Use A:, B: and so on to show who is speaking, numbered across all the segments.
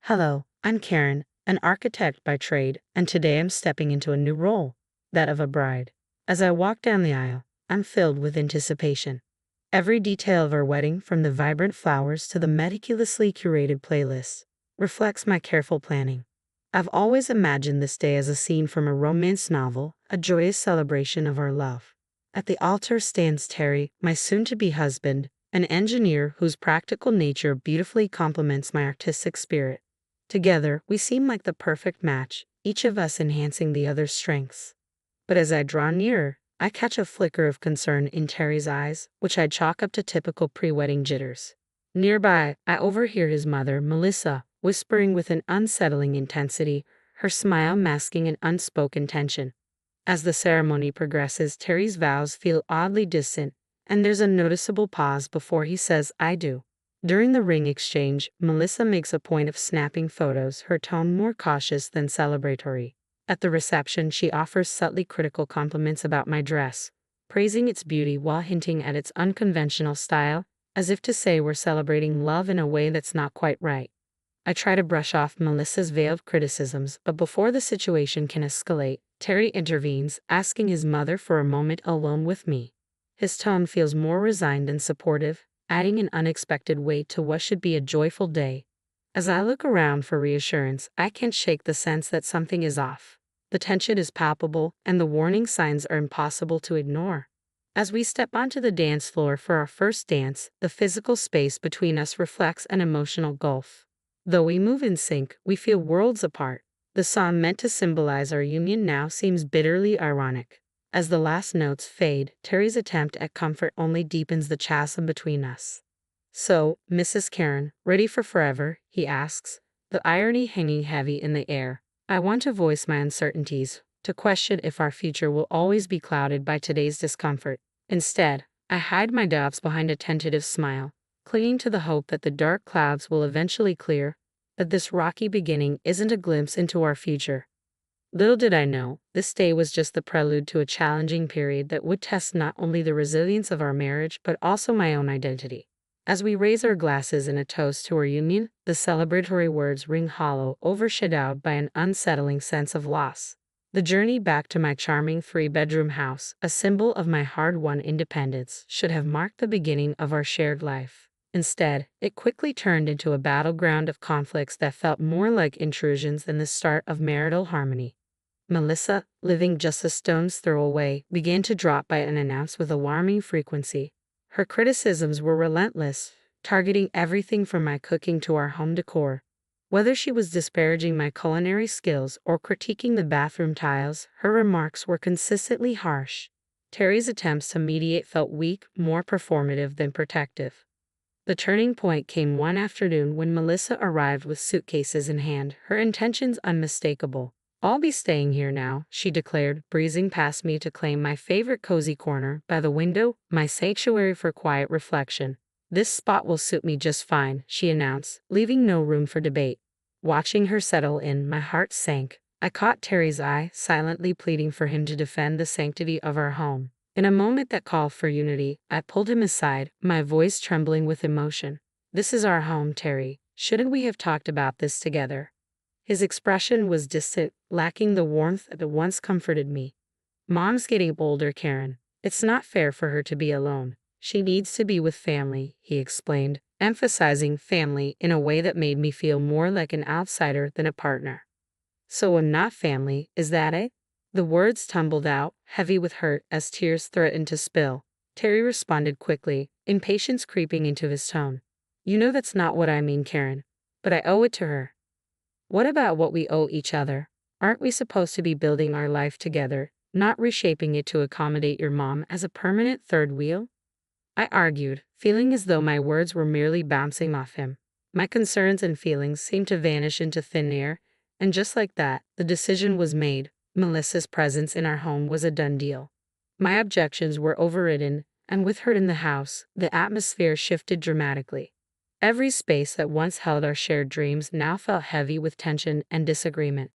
A: Hello, I'm Karen, an architect by trade, and today I'm stepping into a new role, that of a bride. As I walk down the aisle, I'm filled with anticipation. Every detail of our wedding, from the vibrant flowers to the meticulously curated playlist, reflects my careful planning. I've always imagined this day as a scene from a romance novel, a joyous celebration of our love. At the altar stands Terry, my soon-to-be husband, an engineer whose practical nature beautifully complements my artistic spirit. Together, we seem like the perfect match, each of us enhancing the other's strengths. But as I draw nearer, I catch a flicker of concern in Terry's eyes, which I chalk up to typical pre-wedding jitters. Nearby, I overhear his mother, Melissa, whispering with an unsettling intensity, her smile masking an unspoken tension. As the ceremony progresses, Terry's vows feel oddly distant, and there's a noticeable pause before he says, "I do." During the ring exchange, Melissa makes a point of snapping photos, her tone more cautious than celebratory. At the reception, she offers subtly critical compliments about my dress, praising its beauty while hinting at its unconventional style, as if to say we're celebrating love in a way that's not quite right. I try to brush off Melissa's veil of criticisms, but before the situation can escalate, Terry intervenes, asking his mother for a moment alone with me. His tone feels more resigned and supportive, adding an unexpected weight to what should be a joyful day. As I look around for reassurance, I can't shake the sense that something is off. The tension is palpable, and the warning signs are impossible to ignore. As we step onto the dance floor for our first dance, the physical space between us reflects an emotional gulf. Though we move in sync, we feel worlds apart. The song meant to symbolize our union now seems bitterly ironic. As the last notes fade, Terry's attempt at comfort only deepens the chasm between us. "So, Mrs. Karen, ready for forever?" he asks, the irony hanging heavy in the air. I want to voice my uncertainties, to question if our future will always be clouded by today's discomfort. Instead, I hide my doubts behind a tentative smile, clinging to the hope that the dark clouds will eventually clear, that this rocky beginning isn't a glimpse into our future. Little did I know, this day was just the prelude to a challenging period that would test not only the resilience of our marriage but also my own identity. As we raise our glasses in a toast to our union, the celebratory words ring hollow, overshadowed by an unsettling sense of loss. The journey back to my charming three-bedroom house, a symbol of my hard-won independence, should have marked the beginning of our shared life. Instead, it quickly turned into a battleground of conflicts that felt more like intrusions than the start of marital harmony. Melissa, living just a stone's throw away, began to drop by unannounced with alarming frequency. Her criticisms were relentless, targeting everything from my cooking to our home decor. Whether she was disparaging my culinary skills or critiquing the bathroom tiles, her remarks were consistently harsh. Terry's attempts to mediate felt weak, more performative than protective. The turning point came one afternoon when Melissa arrived with suitcases in hand, her intentions unmistakable. "I'll be staying here now," she declared, breezing past me to claim my favorite cozy corner by the window, my sanctuary for quiet reflection. "This spot will suit me just fine," she announced, leaving no room for debate. Watching her settle in, my heart sank. I caught Terry's eye, silently pleading for him to defend the sanctity of our home. In a moment that called for unity, I pulled him aside, my voice trembling with emotion. "This is our home, Terry. Shouldn't we have talked about this together?" His expression was distant, lacking the warmth that once comforted me. "Mom's getting older, Karen. It's not fair for her to be alone. She needs to be with family," he explained, emphasizing family in a way that made me feel more like an outsider than a partner. "So I'm not family, is that it?" The words tumbled out, heavy with hurt, as tears threatened to spill. Terry responded quickly, impatience creeping into his tone. "You know that's not what I mean, Karen. But I owe it to her." "What about what we owe each other? Aren't we supposed to be building our life together, not reshaping it to accommodate your mom as a permanent third wheel?" I argued, feeling as though my words were merely bouncing off him. My concerns and feelings seemed to vanish into thin air, and just like that, the decision was made. Melissa's presence in our home was a done deal. My objections were overridden, and with her in the house, the atmosphere shifted dramatically. Every space that once held our shared dreams now felt heavy with tension and disagreement.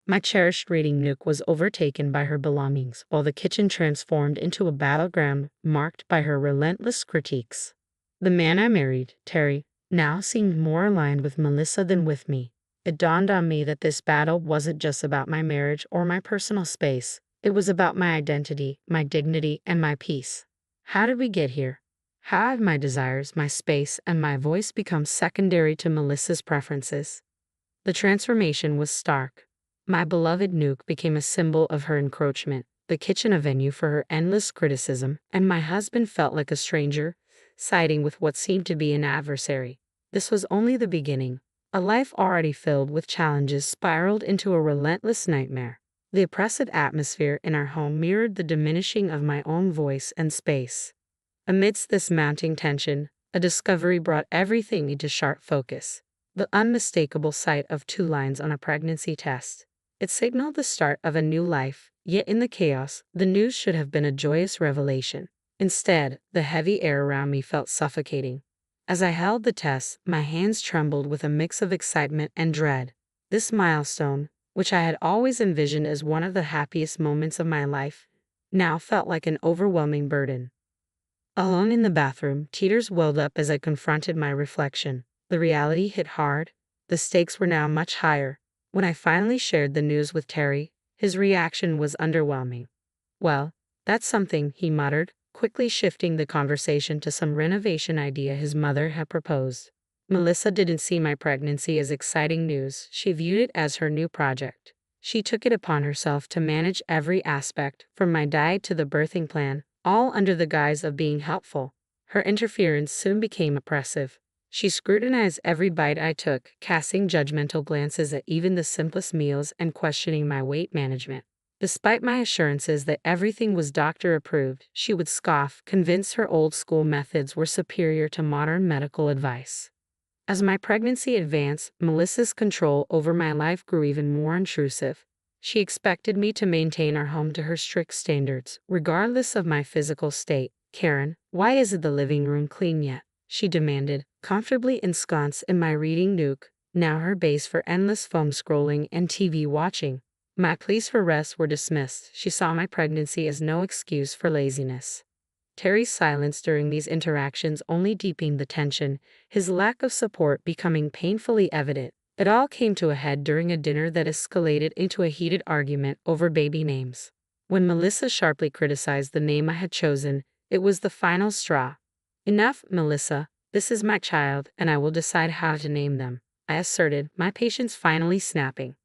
A: My cherished reading nook was overtaken by her belongings, while the kitchen transformed into a battleground marked by her relentless critiques. The man I married, Terry, now seemed more aligned with Melissa than with me. It dawned on me that this battle wasn't just about my marriage or my personal space. It was about my identity, my dignity, and my peace. How did we get here? How have my desires, my space, and my voice become secondary to Melissa's preferences? The transformation was stark. My beloved Nuke became a symbol of her encroachment, the kitchen a venue for her endless criticism, and my husband felt like a stranger, siding with what seemed to be an adversary. This was only the beginning. A life already filled with challenges spiraled into a relentless nightmare. The oppressive atmosphere in our home mirrored the diminishing of my own voice and space. Amidst this mounting tension, a discovery brought everything into sharp focus. The unmistakable sight of 2 lines on a pregnancy test. It signaled the start of a new life, yet in the chaos, the news should have been a joyous revelation. Instead, the heavy air around me felt suffocating. As I held the test, my hands trembled with a mix of excitement and dread. This milestone, which I had always envisioned as one of the happiest moments of my life, now felt like an overwhelming burden. Alone in the bathroom, tears welled up as I confronted my reflection. The reality hit hard. The stakes were now much higher. When I finally shared the news with Terry, his reaction was underwhelming. "Well, that's something," he muttered, quickly shifting the conversation to some renovation idea his mother had proposed. Melissa didn't see my pregnancy as exciting news. She viewed it as her new project. She took it upon herself to manage every aspect, from my diet to the birthing plan, all under the guise of being helpful. Her interference soon became oppressive. She scrutinized every bite I took, casting judgmental glances at even the simplest meals and questioning my weight management. Despite my assurances that everything was doctor-approved, she would scoff, convinced her old-school methods were superior to modern medical advice. As my pregnancy advanced, Melissa's control over my life grew even more intrusive. She expected me to maintain our home to her strict standards, regardless of my physical state. "Karen, why isn't the living room clean yet?" she demanded, comfortably ensconced in my reading nook, now her base for endless phone scrolling and TV watching. My pleas for rest were dismissed. She saw my pregnancy as no excuse for laziness. Terry's silence during these interactions only deepened the tension, his lack of support becoming painfully evident. It all came to a head during a dinner that escalated into a heated argument over baby names. When Melissa sharply criticized the name I had chosen, it was the final straw. "Enough, Melissa. This is my child, and I will decide how to name them," I asserted, my patience finally snapping.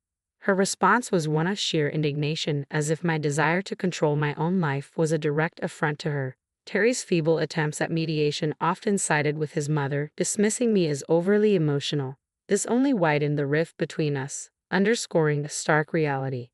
A: Her response was one of sheer indignation, as if my desire to control my own life was a direct affront to her. Terry's feeble attempts at mediation often sided with his mother, dismissing me as overly emotional. This only widened the rift between us, underscoring the stark reality.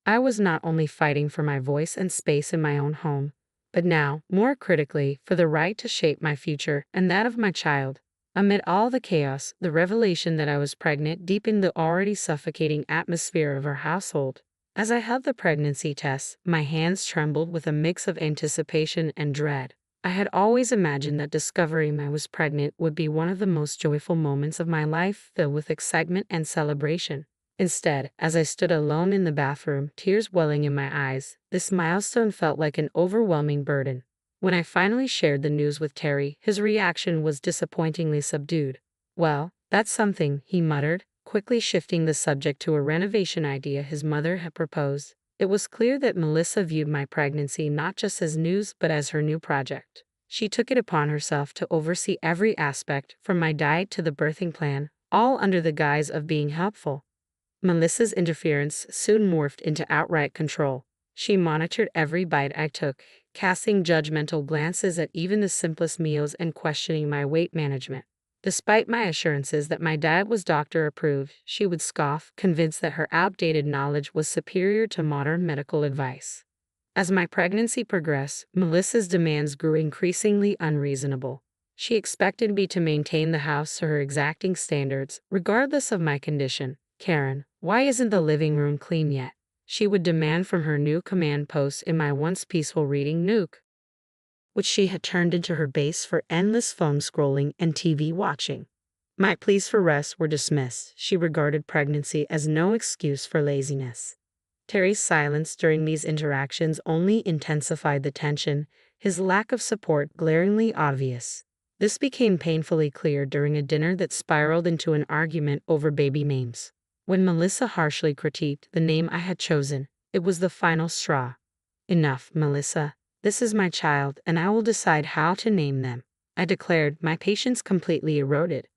A: I was not only fighting for my voice and space in my own home, but now, more critically, for the right to shape my future and that of my child. Amid all the chaos, the revelation that I was pregnant deepened the already suffocating atmosphere of our household. As I held the pregnancy test, my hands trembled with a mix of anticipation and dread. I had always imagined that discovering I was pregnant would be one of the most joyful moments of my life, filled with excitement and celebration. Instead, as I stood alone in the bathroom, tears welling in my eyes, this milestone felt like an overwhelming burden. When I finally shared the news with Terry, his reaction was disappointingly subdued. "Well, that's something," he muttered, quickly shifting the subject to a renovation idea his mother had proposed. It was clear that Melissa viewed my pregnancy not just as news but as her new project. She took it upon herself to oversee every aspect, from my diet to the birthing plan, all under the guise of being helpful. Melissa's interference soon morphed into outright control. She monitored every bite I took, casting judgmental glances at even the simplest meals and questioning my weight management. Despite my assurances that my diet was doctor-approved, she would scoff, convinced that her outdated knowledge was superior to modern medical advice. As my pregnancy progressed, Melissa's demands grew increasingly unreasonable. She expected me to maintain the house to her exacting standards, regardless of my condition. "Karen, why isn't the living room clean yet?" she would demand from her new command post in my once peaceful reading nook, which she had turned into her base for endless phone scrolling and TV watching. My pleas for rest were dismissed. She regarded pregnancy as no excuse for laziness. Terry's silence during these interactions only intensified the tension, his lack of support glaringly obvious. This became painfully clear during a dinner that spiraled into an argument over baby names. When Melissa harshly critiqued the name I had chosen, it was the final straw. Enough, Melissa. This is my child, and I will decide how to name them, I declared, my patience completely eroded.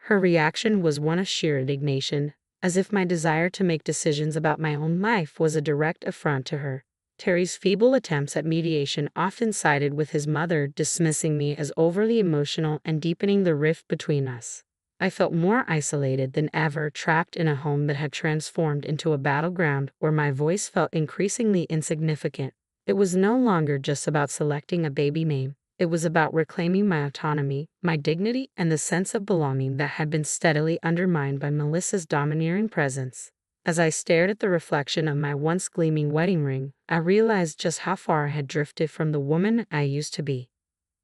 A: Her reaction was one of sheer indignation, as if my desire to make decisions about my own life was a direct affront to her. Terry's feeble attempts at mediation often sided with his mother, dismissing me as overly emotional and deepening the rift between us. I felt more isolated than ever, trapped in a home that had transformed into a battleground where my voice felt increasingly insignificant. It was no longer just about selecting a baby name. It was about reclaiming my autonomy, my dignity, and the sense of belonging that had been steadily undermined by Melissa's domineering presence. As I stared at the reflection of my once gleaming wedding ring, I realized just how far I had drifted from the woman I used to be.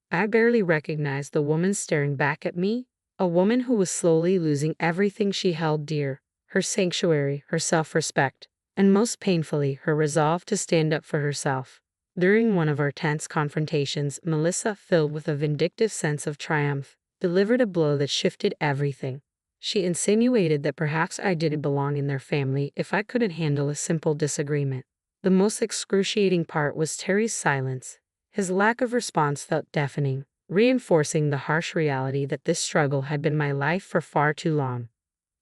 A: I barely recognized the woman staring back at me, a woman who was slowly losing everything she held dear, her sanctuary, her self-respect, and most painfully, her resolve to stand up for herself. During one of our tense confrontations, Melissa, filled with a vindictive sense of triumph, delivered a blow that shifted everything. She insinuated that perhaps I didn't belong in their family if I couldn't handle a simple disagreement. The most excruciating part was Terry's silence. His lack of response felt deafening, reinforcing the harsh reality that this struggle had been my life for far too long.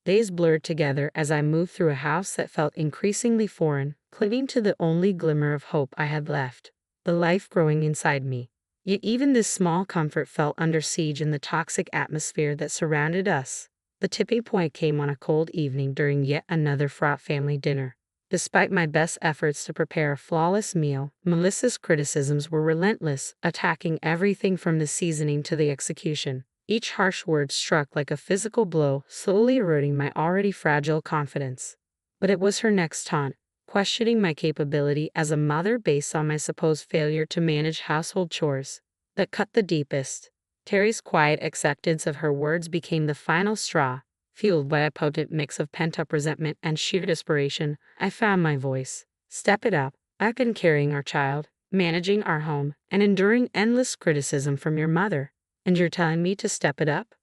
A: Days blurred together as I moved through a house that felt increasingly foreign, clinging to the only glimmer of hope I had left, the life growing inside me. Yet even this small comfort felt under siege in the toxic atmosphere that surrounded us. The tipping point came on a cold evening during yet another fraught family dinner. Despite my best efforts to prepare a flawless meal, Melissa's criticisms were relentless, attacking everything from the seasoning to the execution. Each harsh word struck like a physical blow, slowly eroding my already fragile confidence. But it was her next taunt, questioning my capability as a mother based on my supposed failure to manage household chores, that cut the deepest. Terry's quiet acceptance of her words became the final straw. Fueled by a potent mix of pent-up resentment and sheer desperation, I found my voice. Step it up. I've been carrying our child, managing our home, and enduring endless criticism from your mother. And you're telling me to step it up?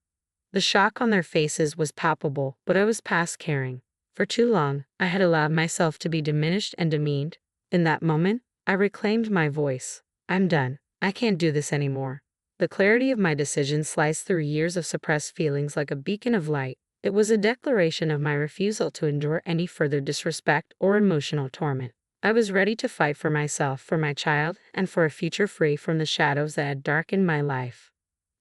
A: The shock on their faces was palpable, but I was past caring. For too long, I had allowed myself to be diminished and demeaned. In that moment, I reclaimed my voice. I'm done. I can't do this anymore. The clarity of my decision sliced through years of suppressed feelings like a beacon of light. It was a declaration of my refusal to endure any further disrespect or emotional torment. I was ready to fight for myself, for my child, and for a future free from the shadows that had darkened my life.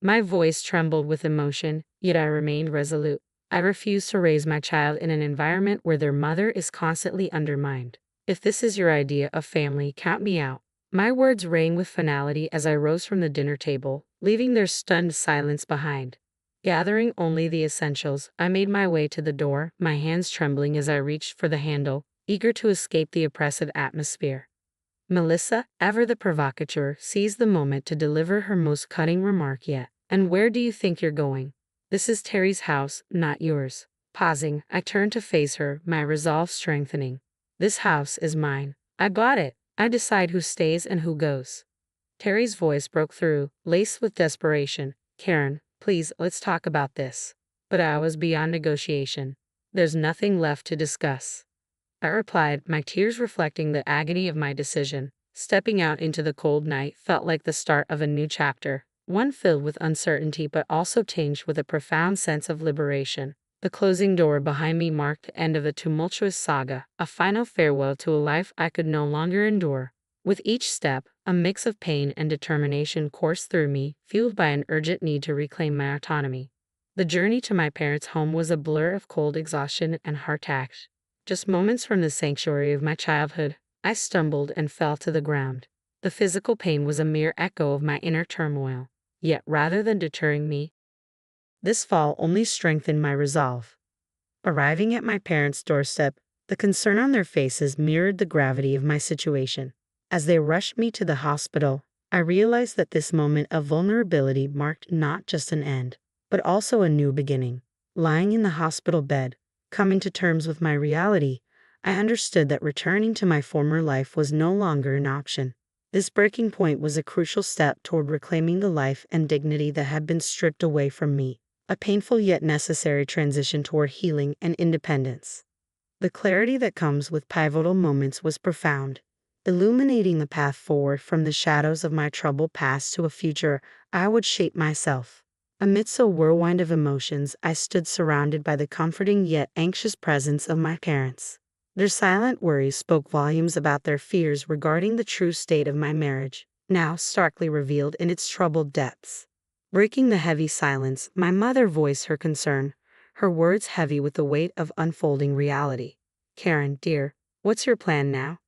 A: My voice trembled with emotion, yet I remained resolute. I refused to raise my child in an environment where their mother is constantly undermined. If this is your idea of family, count me out. My words rang with finality as I rose from the dinner table, leaving their stunned silence behind. Gathering only the essentials, I made my way to the door, my hands trembling as I reached for the handle, eager to escape the oppressive atmosphere. Melissa, ever the provocateur, seized the moment to deliver her most cutting remark yet. And where do you think you're going? This is Terry's house, not yours. Pausing, I turned to face her, my resolve strengthening. This house is mine. I bought it. I decide who stays and who goes. Terry's voice broke through, laced with desperation. Karen, please, let's talk about this. But I was beyond negotiation. There's nothing left to discuss. I replied, my tears reflecting the agony of my decision. Stepping out into the cold night felt like the start of a new chapter, one filled with uncertainty but also tinged with a profound sense of liberation. The closing door behind me marked the end of a tumultuous saga, a final farewell to a life I could no longer endure. With each step, a mix of pain and determination coursed through me, fueled by an urgent need to reclaim my autonomy. The journey to my parents' home was a blur of cold exhaustion and heart-ache. Just moments from the sanctuary of my childhood, I stumbled and fell to the ground. The physical pain was a mere echo of my inner turmoil. Yet rather than deterring me, this fall only strengthened my resolve. Arriving at my parents' doorstep, the concern on their faces mirrored the gravity of my situation. As they rushed me to the hospital, I realized that this moment of vulnerability marked not just an end, but also a new beginning. Lying in the hospital bed, coming to terms with my reality, I understood that returning to my former life was no longer an option. This breaking point was a crucial step toward reclaiming the life and dignity that had been stripped away from me, a painful yet necessary transition toward healing and independence. The clarity that comes with pivotal moments was profound, illuminating the path forward from the shadows of my troubled past to a future I would shape myself. Amidst a whirlwind of emotions, I stood surrounded by the comforting yet anxious presence of my parents. Their silent worries spoke volumes about their fears regarding the true state of my marriage, now starkly revealed in its troubled depths. Breaking the heavy silence, my mother voiced her concern, her words heavy with the weight of unfolding reality. "Karen, dear, what's your plan now?"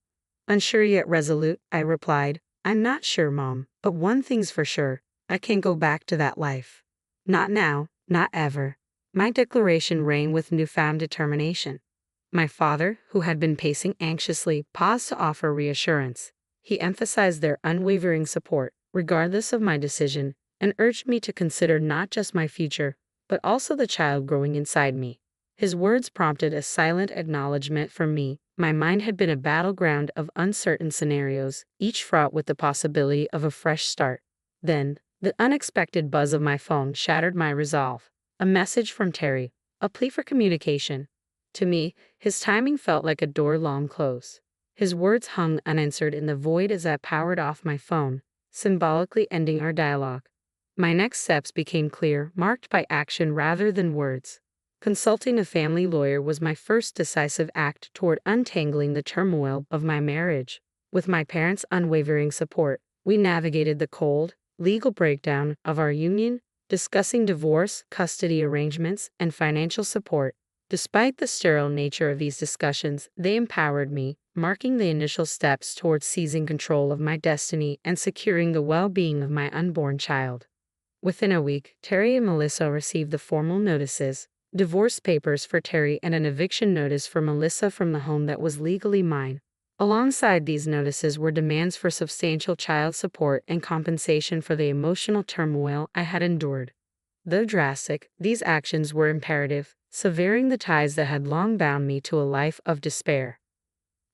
A: "Unsure yet resolute," I replied. "I'm not sure, Mom, but one thing's for sure. I can't go back to that life. Not now, not ever." My declaration rang with newfound determination. My father, who had been pacing anxiously, paused to offer reassurance. He emphasized their unwavering support, regardless of my decision, and urged me to consider not just my future, but also the child growing inside me. His words prompted a silent acknowledgement from me. My mind had been a battleground of uncertain scenarios, each fraught with the possibility of a fresh start. Then, the unexpected buzz of my phone shattered my resolve. A message from Terry, a plea for communication. To me, his timing felt like a door long closed. His words hung unanswered in the void as I powered off my phone, symbolically ending our dialogue. My next steps became clear, marked by action rather than words. Consulting a family lawyer was my first decisive act toward untangling the turmoil of my marriage. With my parents' unwavering support, we navigated the cold, legal breakdown of our union, discussing divorce, custody arrangements, and financial support. Despite the sterile nature of these discussions, they empowered me, marking the initial steps towards seizing control of my destiny and securing the well-being of my unborn child. Within a week, Terry and Melissa received the formal notices, divorce papers for Terry and an eviction notice for Melissa from the home that was legally mine. Alongside these notices were demands for substantial child support and compensation for the emotional turmoil I had endured. Though drastic, these actions were imperative, severing the ties that had long bound me to a life of despair.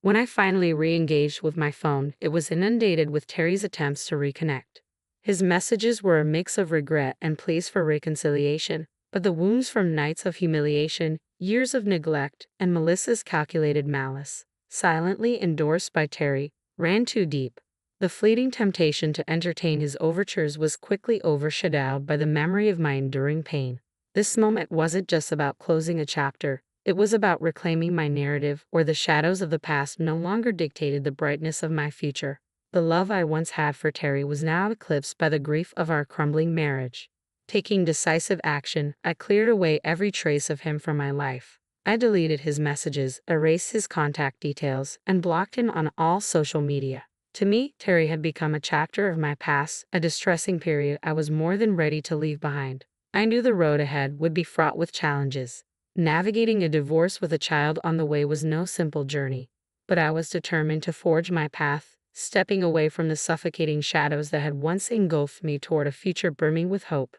A: When I finally re-engaged with my phone, it was inundated with Terry's attempts to reconnect. His messages were a mix of regret and pleas for reconciliation, but the wounds from nights of humiliation, years of neglect, and Melissa's calculated malice, silently endorsed by Terry, ran too deep. The fleeting temptation to entertain his overtures was quickly overshadowed by the memory of my enduring pain. This moment wasn't just about closing a chapter, it was about reclaiming my narrative, where the shadows of the past no longer dictated the brightness of my future. The love I once had for Terry was now eclipsed by the grief of our crumbling marriage. Taking decisive action, I cleared away every trace of him from my life. I deleted his messages, erased his contact details, and blocked him on all social media. To me, Terry had become a chapter of my past, a distressing period I was more than ready to leave behind. I knew the road ahead would be fraught with challenges. Navigating a divorce with a child on the way was no simple journey, but I was determined to forge my path, stepping away from the suffocating shadows that had once engulfed me toward a future brimming with hope.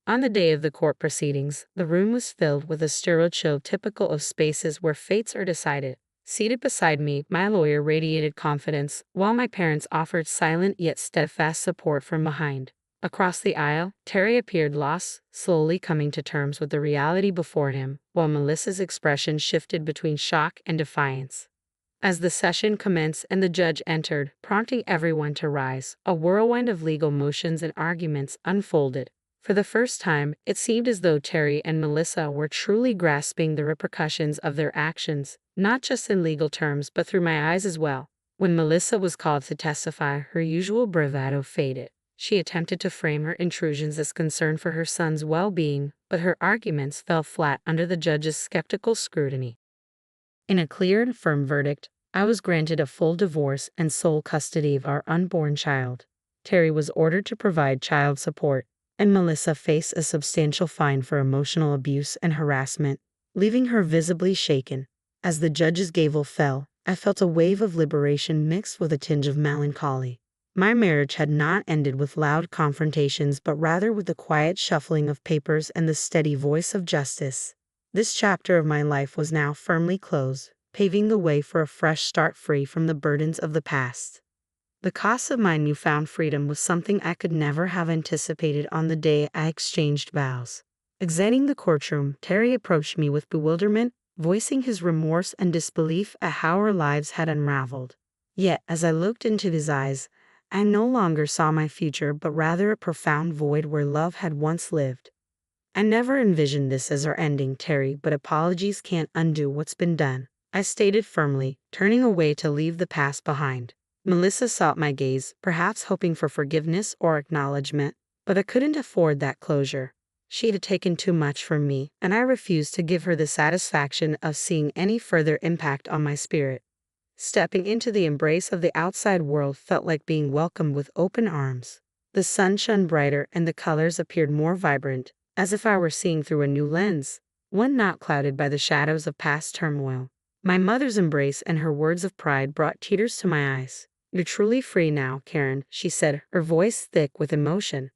A: On the day of the court proceedings, the room was filled with a sterile chill typical of spaces where fates are decided. Seated beside me, my lawyer radiated confidence, while my parents offered silent yet steadfast support from behind. Across the aisle, Terry appeared lost, slowly coming to terms with the reality before him, while Melissa's expression shifted between shock and defiance. As the session commenced and the judge entered, prompting everyone to rise, a whirlwind of legal motions and arguments unfolded. For the first time, it seemed as though Terry and Melissa were truly grasping the repercussions of their actions, not just in legal terms but through my eyes as well. When Melissa was called to testify, her usual bravado faded. She attempted to frame her intrusions as concern for her son's well-being, but her arguments fell flat under the judge's skeptical scrutiny. In a clear and firm verdict, I was granted a full divorce and sole custody of our unborn child. Terry was ordered to provide child support, and Melissa faced a substantial fine for emotional abuse and harassment, leaving her visibly shaken. As the judge's gavel fell, I felt a wave of liberation mixed with a tinge of melancholy. My marriage had not ended with loud confrontations but rather with the quiet shuffling of papers and the steady voice of justice. This chapter of my life was now firmly closed, paving the way for a fresh start free from the burdens of the past. The cost of my newfound freedom was something I could never have anticipated on the day I exchanged vows. Exiting the courtroom, Terry approached me with bewilderment, voicing his remorse and disbelief at how our lives had unraveled. Yet, as I looked into his eyes, I no longer saw my future but rather a profound void where love had once lived. I never envisioned this as our ending, Terry, but apologies can't undo what's been done, I stated firmly, turning away to leave the past behind. Melissa sought my gaze, perhaps hoping for forgiveness or acknowledgement, but I couldn't afford that closure. She had taken too much from me, and I refused to give her the satisfaction of seeing any further impact on my spirit. Stepping into the embrace of the outside world felt like being welcomed with open arms. The sun shone brighter and the colors appeared more vibrant, as if I were seeing through a new lens, one not clouded by the shadows of past turmoil. My mother's embrace and her words of pride brought tears to my eyes. "You're truly free now, Karen," she said, her voice thick with emotion.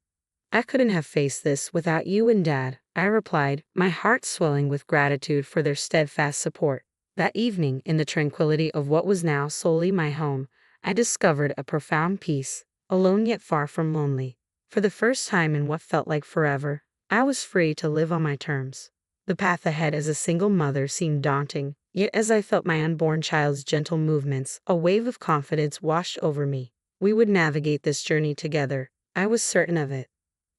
A: "I couldn't have faced this without you and Dad," I replied, my heart swelling with gratitude for their steadfast support. That evening, in the tranquility of what was now solely my home, I discovered a profound peace, alone yet far from lonely. For the first time in what felt like forever, I was free to live on my terms. The path ahead as a single mother seemed daunting, yet as I felt my unborn child's gentle movements, a wave of confidence washed over me. We would navigate this journey together. I was certain of it.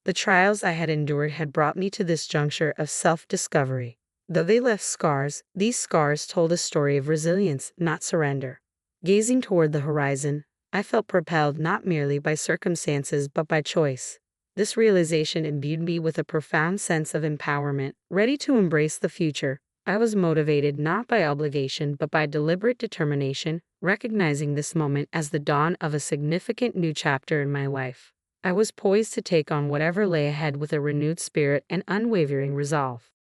A: The trials I had endured had brought me to this juncture of self-discovery. Though they left scars, these scars told a story of resilience, not surrender. Gazing toward the horizon, I felt propelled not merely by circumstances but by choice. This realization imbued me with a profound sense of empowerment, ready to embrace the future. I was motivated not by obligation but by deliberate determination, recognizing this moment as the dawn of a significant new chapter in my life. I was poised to take on whatever lay ahead with a renewed spirit and unwavering resolve.